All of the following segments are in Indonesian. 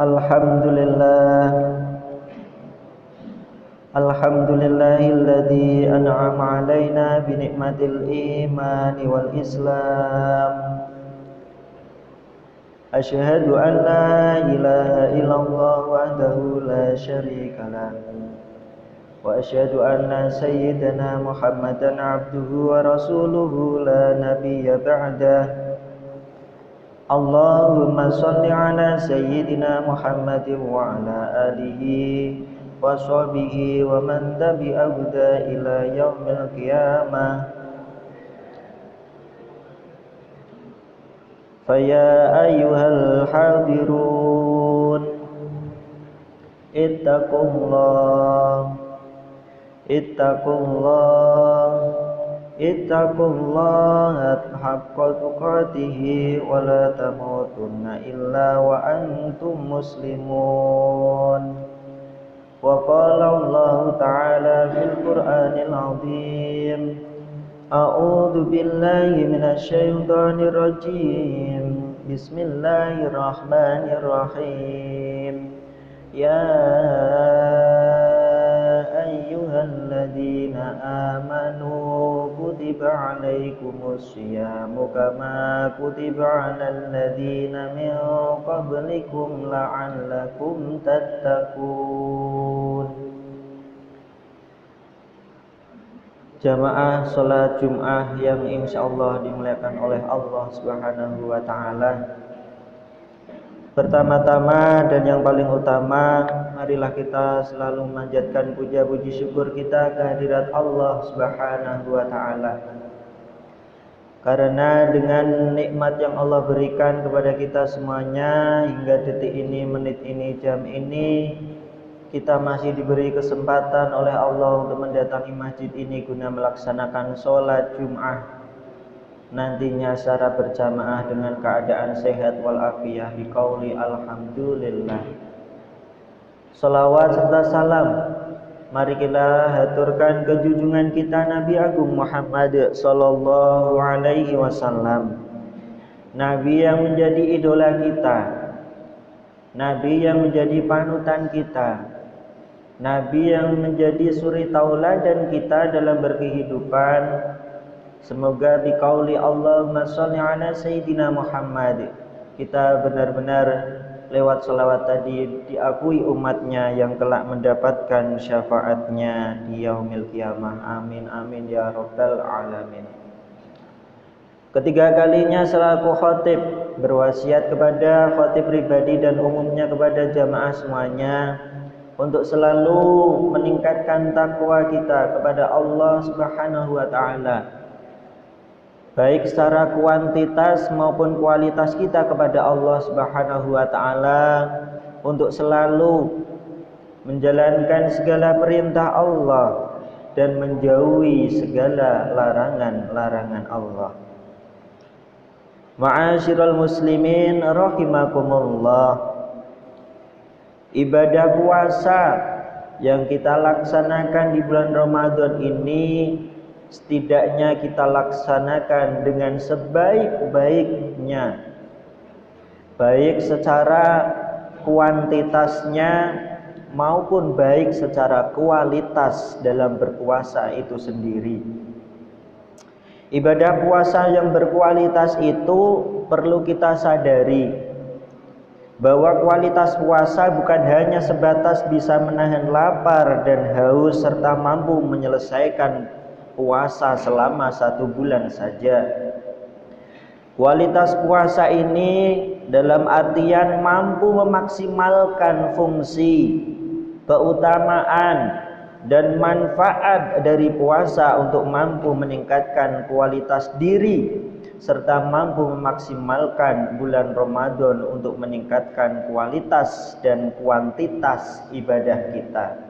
Alhamdulillah, alhamdulillahilladzi an'ama alaina bi ni'matil imani wal islam. Asyhadu an la ilaha illallah wahdahu la syarika lah. Wa asyhadu anna sayyidana Muhammadan abduhu wa rasuluhu la nabiyya ba'dah. Allahumma shalli ala sayyidina Muhammadin wa ala alihi wa sahbihi wa man tabi'ahu ila yaumil qiyamah. Faya ayyuhal hadirun ittaqullah ittaqullaha haqqa tuqatih wa la tamutunna illa wa antum muslimun. Wa qala Allah ta'ala fil Qur'anil 'azim, a'udzu billahi minasy syaithanir rajim. Bismillahirrahmanirrahim. Ya ayyuhalladzina amanu kutiba 'alaikumus syiyamu kama kutiba 'alal ladzina min qablikum la'allakum tattaqun. Jamaah salat Jum'ah yang insyaallah dimuliakan oleh Allah Subhanahu wa taala. Pertama-tama dan yang paling utama, marilah kita selalu memanjatkan puja puji syukur kita kehadirat Allah Subhanahu wa taala. Karena dengan nikmat yang Allah berikan kepada kita semuanya hingga detik ini, menit ini, jam ini, kita masih diberi kesempatan oleh Allah untuk mendatangi masjid ini guna melaksanakan sholat Jum'ah nantinya secara berjamaah dengan keadaan sehat walafiat biqauli alhamdulillah. Salawat serta salam mari kita haturkan ke junjungan kita Nabi Agung Muhammad sallallahu alaihi wasallam, Nabi yang menjadi idola kita, Nabi yang menjadi panutan kita, Nabi yang menjadi suri tauladan kita dalam berkehidupan. Semoga biqauli Allahumma sholli ala sayyidina Muhammad, kita benar-benar lewat selawat tadi diakui umatnya yang kelak mendapatkan syafaatnya di yaumil qiyamah. Amin amin ya rabbal alamin. Ketiga kalinya selaku khatib berwasiat kepada khatib pribadi dan umumnya kepada jamaah semuanya untuk selalu meningkatkan takwa kita kepada Allah Subhanahu wa taala, baik secara kuantitas maupun kualitas kita kepada Allah Subhanahu wa taala, untuk selalu menjalankan segala perintah Allah dan menjauhi segala larangan-larangan Allah. Ma'asyiral muslimin rahimakumullah. Ibadah puasa yang kita laksanakan di bulan Ramadan ini setidaknya kita laksanakan dengan sebaik-baiknya, baik secara kuantitasnya maupun baik secara kualitas dalam berpuasa itu sendiri. Ibadah puasa yang berkualitas itu perlu kita sadari bahwa kualitas puasa bukan hanya sebatas bisa menahan lapar dan haus serta mampu menyelesaikan puasa selama 1 bulan saja. Kualitas puasa ini dalam artian mampu memaksimalkan fungsi, keutamaan dan manfaat dari puasa untuk mampu meningkatkan kualitas diri serta mampu memaksimalkan bulan Ramadan untuk meningkatkan kualitas dan kuantitas ibadah kita.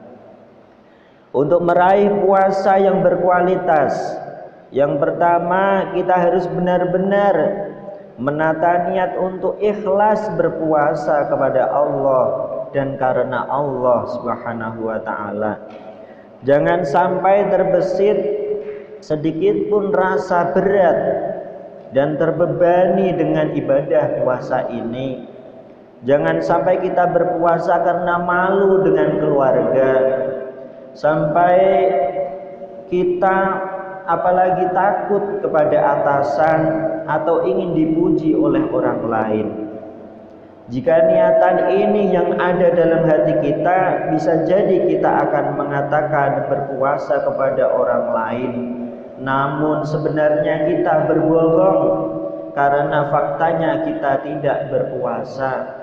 Untuk meraih puasa yang berkualitas, yang pertama kita harus benar-benar menata niat untuk ikhlas berpuasa kepada Allah dan karena Allah Subhanahu wa taala. Jangan sampai terbesit sedikit pun rasa berat dan terbebani dengan ibadah puasa ini. Jangan sampai kita berpuasa karena malu dengan keluarga, sampai kita apalagi takut kepada atasan atau ingin dipuji oleh orang lain. Jika niatan ini yang ada dalam hati kita, bisa jadi kita akan mengatakan berpuasa kepada orang lain, namun sebenarnya kita berbohong karena faktanya kita tidak berpuasa.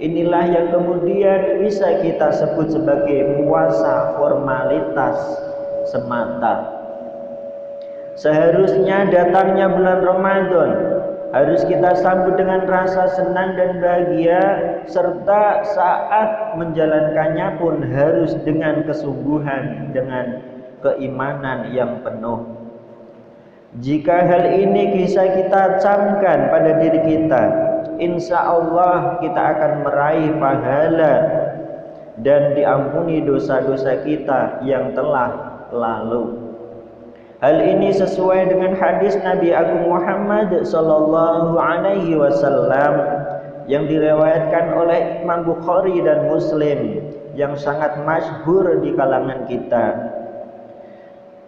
Inilah yang kemudian bisa kita sebut sebagai puasa formalitas semata. Seharusnya datangnya bulan Ramadan harus kita sambut dengan rasa senang dan bahagia, serta saat menjalankannya pun harus dengan kesungguhan, dengan keimanan yang penuh. Jika hal ini bisa kita camkan pada diri kita, insya Allah kita akan meraih pahala dan diampuni dosa-dosa kita yang telah lalu. Hal ini sesuai dengan hadis Nabi Agung Muhammad sallallahu alaihi wasallam yang diriwayatkan oleh Imam Bukhari dan Muslim, yang sangat masyhur di kalangan kita.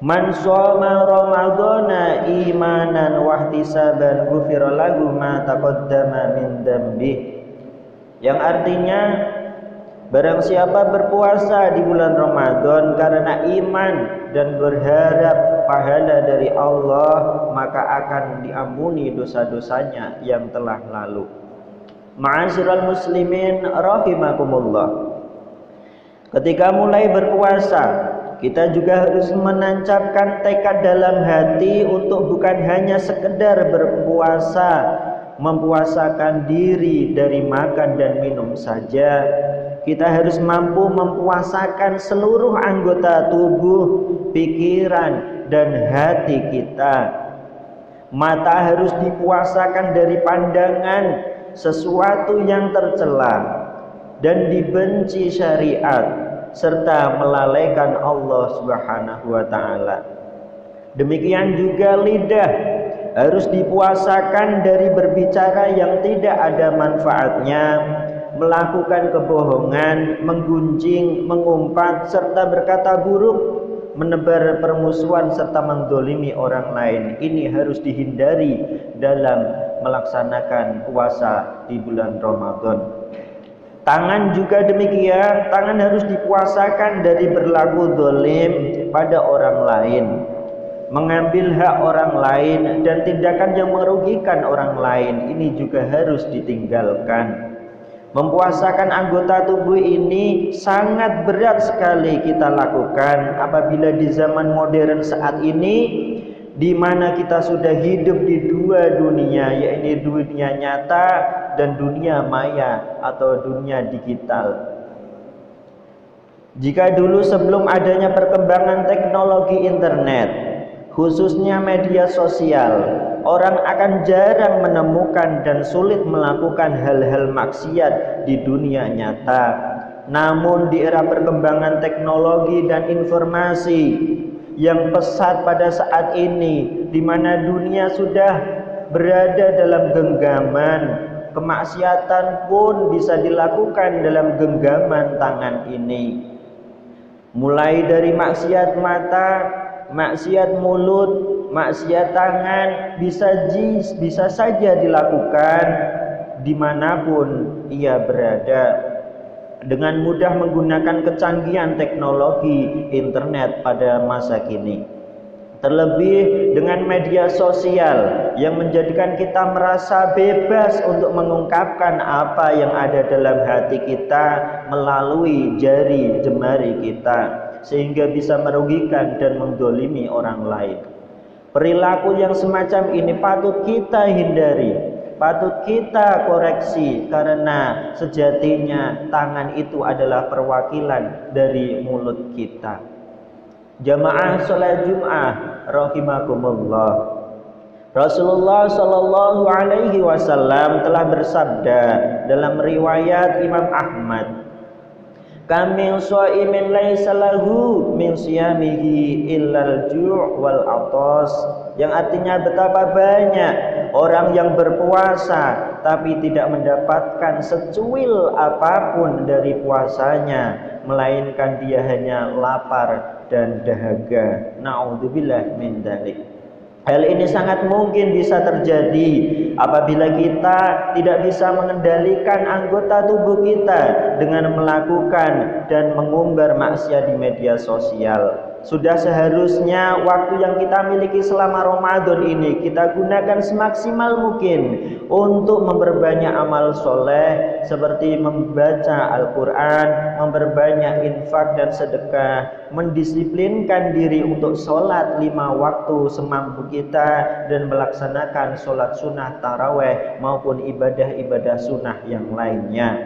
Man shoma ramadhana imanan wa ihtisaban ghufira lahu ma taqaddama min dzambi. Yang artinya, barang siapa berpuasa di bulan Ramadan karena iman dan berharap pahala dari Allah, maka akan diampuni dosa-dosanya yang telah lalu. Ma'asyiral muslimin rahimakumullah. Ketika mulai berpuasa, kita juga harus menancapkan tekad dalam hati untuk bukan hanya sekedar berpuasa, mempuasakan diri dari makan dan minum saja. Kita harus mampu mempuasakan seluruh anggota tubuh, pikiran, dan hati kita. Mata harus dipuasakan dari pandangan sesuatu yang tercela dan dibenci syariat, serta melalaikan Allah Subhanahu wa ta'ala. Demikian juga lidah harus dipuasakan dari berbicara yang tidak ada manfaatnya, melakukan kebohongan, menggunjing, mengumpat, serta berkata buruk, menebar permusuhan, serta mendolimi orang lain. Ini harus dihindari dalam melaksanakan puasa di bulan Ramadan. Tangan juga demikian, tangan harus dipuasakan dari berlaku zalim pada orang lain, mengambil hak orang lain, dan tindakan yang merugikan orang lain. Ini juga harus ditinggalkan. Mempuasakan anggota tubuh ini sangat berat sekali kita lakukan apabila di zaman modern saat ini, di mana kita sudah hidup di dua dunia, yaitu dunia nyata dan dunia maya atau dunia digital. Jika dulu sebelum adanya perkembangan teknologi internet, khususnya media sosial, orang akan jarang menemukan dan sulit melakukan hal-hal maksiat di dunia nyata. Namun di era perkembangan teknologi dan informasi yang pesat pada saat ini, di mana dunia sudah berada dalam genggaman, kemaksiatan pun bisa dilakukan dalam genggaman tangan ini. Mulai dari maksiat mata, maksiat mulut, maksiat tangan, bisa saja dilakukan dimanapun ia berada dengan mudah menggunakan kecanggihan teknologi internet pada masa kini. Terlebih dengan media sosial yang menjadikan kita merasa bebas untuk mengungkapkan apa yang ada dalam hati kita melalui jari jemari kita, sehingga bisa merugikan dan mendolimi orang lain. Perilaku yang semacam ini patut kita hindari, patut kita koreksi, karena sejatinya tangan itu adalah perwakilan dari mulut kita. Jamaah salat Jumat rahimakumullah. Rasulullah sallallahu alaihi wasallam telah bersabda dalam riwayat Imam Ahmad, Kamil shaimin laisa lahu min siyamihi illal ju' wal atas, yang artinya betapa banyak orang yang berpuasa tapi tidak mendapatkan secuil apapun dari puasanya, melainkan dia hanya lapar dan dahaga. Na'udzubillah min dzalik. Hal ini sangat mungkin bisa terjadi apabila kita tidak bisa mengendalikan anggota tubuh kita dengan melakukan dan mengumbar maksiat di media sosial. Sudah seharusnya waktu yang kita miliki selama Ramadan ini kita gunakan semaksimal mungkin untuk memperbanyak amal soleh seperti membaca Al-Quran, memperbanyak infak dan sedekah, mendisiplinkan diri untuk sholat 5 waktu semampu kita, dan melaksanakan sholat sunnah taraweh maupun ibadah-ibadah sunnah yang lainnya.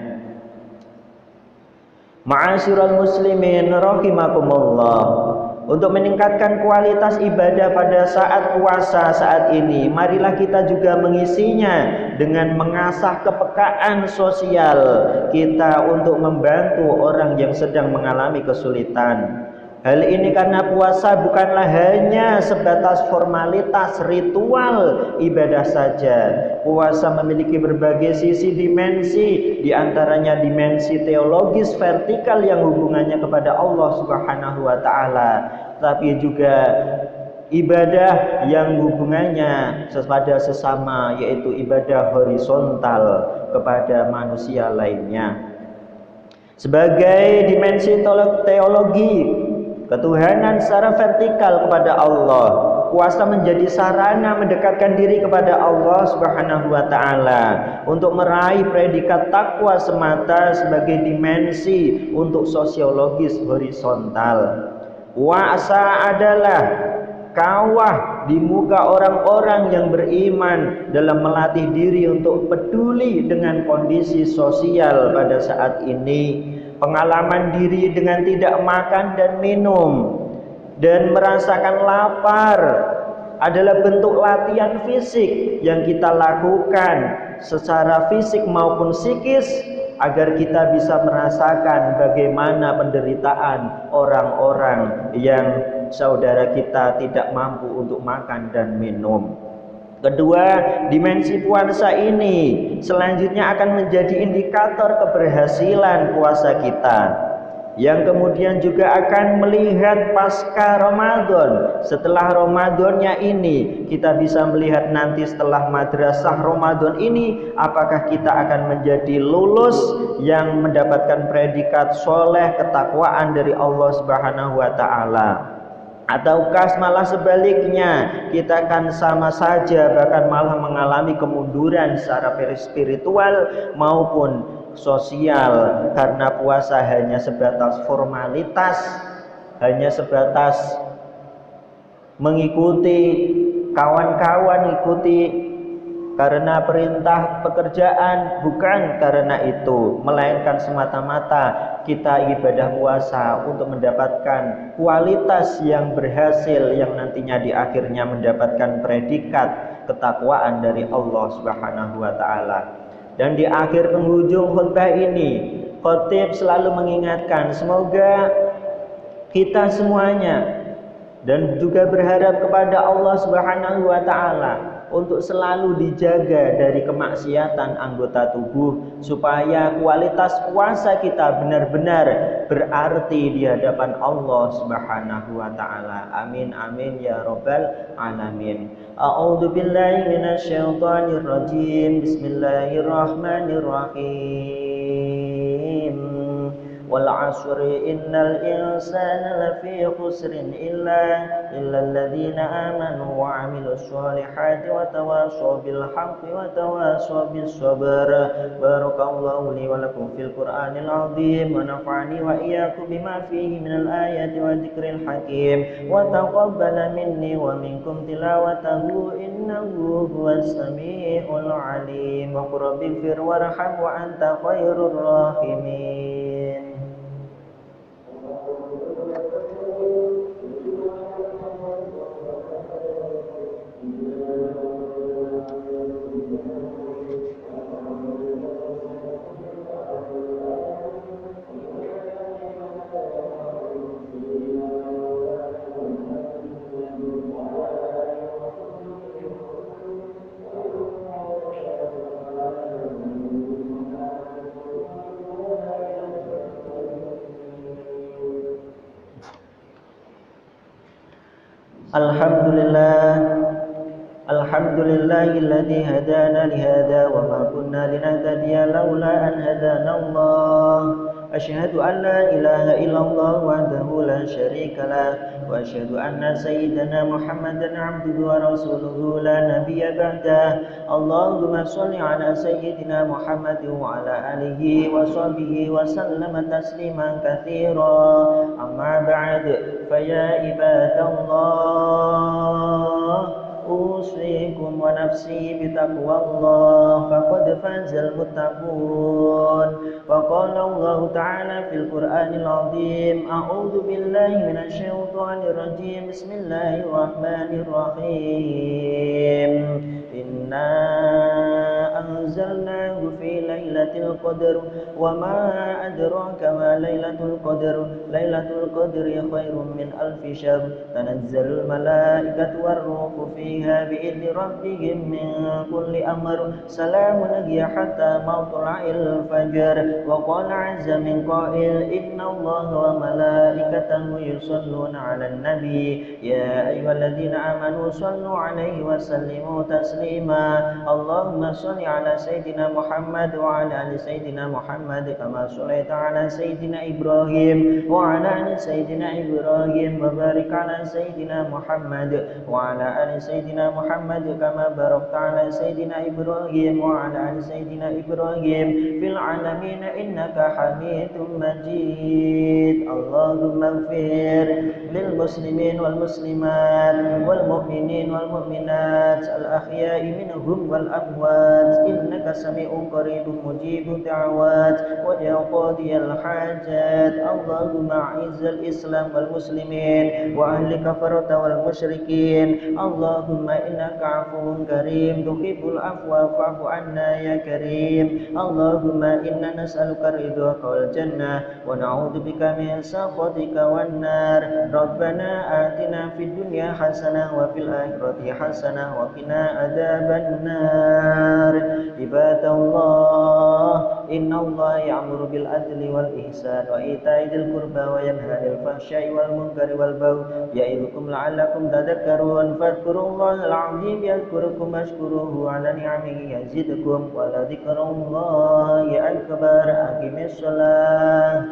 Ma'asyiral muslimin rahimakumullah. Untuk meningkatkan kualitas ibadah pada saat puasa saat ini, marilah kita juga mengisinya dengan mengasah kepekaan sosial kita untuk membantu orang yang sedang mengalami kesulitan. Hal ini karena puasa bukanlah hanya sebatas formalitas ritual ibadah saja. Puasa memiliki berbagai sisi dimensi, diantaranya dimensi teologis vertikal yang hubungannya kepada Allah Subhanahu wa Ta'ala, tapi juga ibadah yang hubungannya kepada sesama, yaitu ibadah horizontal kepada manusia lainnya. Sebagai dimensi teologi ketuhanan secara vertikal kepada Allah, puasa menjadi sarana mendekatkan diri kepada Allah Subhanahu wa Ta'ala untuk meraih predikat takwa semata sebagai dimensi untuk sosiologis horizontal. Puasa adalah kawah di muka orang-orang yang beriman dalam melatih diri untuk peduli dengan kondisi sosial pada saat ini. Pengalaman diri dengan tidak makan dan minum dan merasakan lapar adalah bentuk latihan fisik yang kita lakukan secara fisik maupun psikis agar kita bisa merasakan bagaimana penderitaan orang-orang yang saudara kita tidak mampu untuk makan dan minum. Kedua, dimensi puasa ini selanjutnya akan menjadi indikator keberhasilan puasa kita, yang kemudian juga akan melihat pasca Ramadan. Setelah Ramadannya ini, kita bisa melihat nanti setelah madrasah Ramadan ini, apakah kita akan menjadi lulus yang mendapatkan predikat soleh ketakwaan dari Allah Subhanahu wa Ta'ala, ataukah malah sebaliknya kita akan sama saja bahkan malah mengalami kemunduran secara spiritual maupun sosial, karena puasa hanya sebatas formalitas, hanya sebatas mengikuti kawan-kawan, ikuti karena perintah pekerjaan, bukan karena itu, melainkan semata-mata kita ibadah puasa untuk mendapatkan kualitas yang berhasil yang nantinya di akhirnya mendapatkan predikat ketakwaan dari Allah Subhanahu wa Ta'ala. Dan di akhir penghujung khutbah ini, khatib selalu mengingatkan, semoga kita semuanya dan juga berharap kepada Allah Subhanahu wa Ta'ala untuk selalu dijaga dari kemaksiatan anggota tubuh, supaya kualitas puasa kita benar-benar berarti di hadapan Allah Subhanahu wa Ta'ala. Amin amin ya rabbal alamin. A'udzu billahi minasyaitonir rajim. Bismillahirrahmanirrahim. Wal 'asri innal insana lafi khusrin illa alladziina aamanu wa 'amilus shalihati wa tawashaw bil haqqi wa tawashaw bis sabr. Barakallahu li wa lakum fil Qur'anil 'azim wa nafa'ani wa iyyakum bima fihi minal ayati wa dzikril hakim wa taqabbala minni wa minkum tilawatahu innahu huwas samii'ul 'aliim. Wa qul rabbighfir warham wa anta khairur rahimin. Alhamdulillah, alhamdulillahilladzi hadana lihada wa ma kunna linahtadiya laula an hadana Allah. Asyhadu an la ilaha illallah wahdahu la syarika lah wa asyhadu anna sayyidana Muhammadan abduhu wa rasuluhu la nabiyya ba'dah. Allahumma shalli ala sayyidina Muhammad wa ala alihi wa sahbihi wa sallama tasliman katsira. Amma ba'd, fa ya ibadallah, أوصيكم ونفسي بتقوى الله فقد فاز المتقون. وقال الله تعالى في القرآن العظيم: أعوذ بالله من الشيطان الرجيم، بسم الله الرحمن الرحيم. إنا أنزلناه في ليلة القدر وما أدراك ما ليلة القدر. ليلة القدر خير من ألف شهر. تنزل الملائكة والروح فيها بإذن ربهم من كل أمر. سلام هي حتى مطلع الفجر. وقال عز من قائل: إن الله وملائكته يصلون على النبي يا أيها الذين آمنوا صلوا عليه وسلموا تسليما. اللهم صل على سيدنا محمد وعلى آل سيدنا محمد كما صليت على سيدنا إبراهيم وعلى آل سيدنا إبراهيم وبارك على سيدنا محمد وعلى آل سيدنا محمد كما باركت على سيدنا إبراهيم وعلى آل سيدنا إبراهيم في العالمين إنك حميد مجيد. اللهم اغفر للمسلمين والمسلمات والمؤمنين والمؤمنات الأحياء منهم والأموات إنك سميع قريب مجيب الدعوات ويا قاضي الحاجات. اللهم أعز الإسلام والمسلمين وأهل كفرة والمشركين. اللهم إنك عفو كريم تحب العفو فاعف عنا يا كريم. اللهم إنا نسألك رضاك والجنة ونعوذ بك من سخطك والنار. ربنا آتنا في الدنيا حسنة وفي الآخرة حسنة وقنا عذاب النار. عباد الله، إن الله يأمر بالعدل والإحسان وإيتاء ذي القربى وينهى عن الفحشاء والمنكر والبغي يعظكم لعلكم تذكرون. فاذكروا الله العظيم يذكركم واشكروه على نعمه يزدكم ولذكر الله أكبر. أقم الصلاة.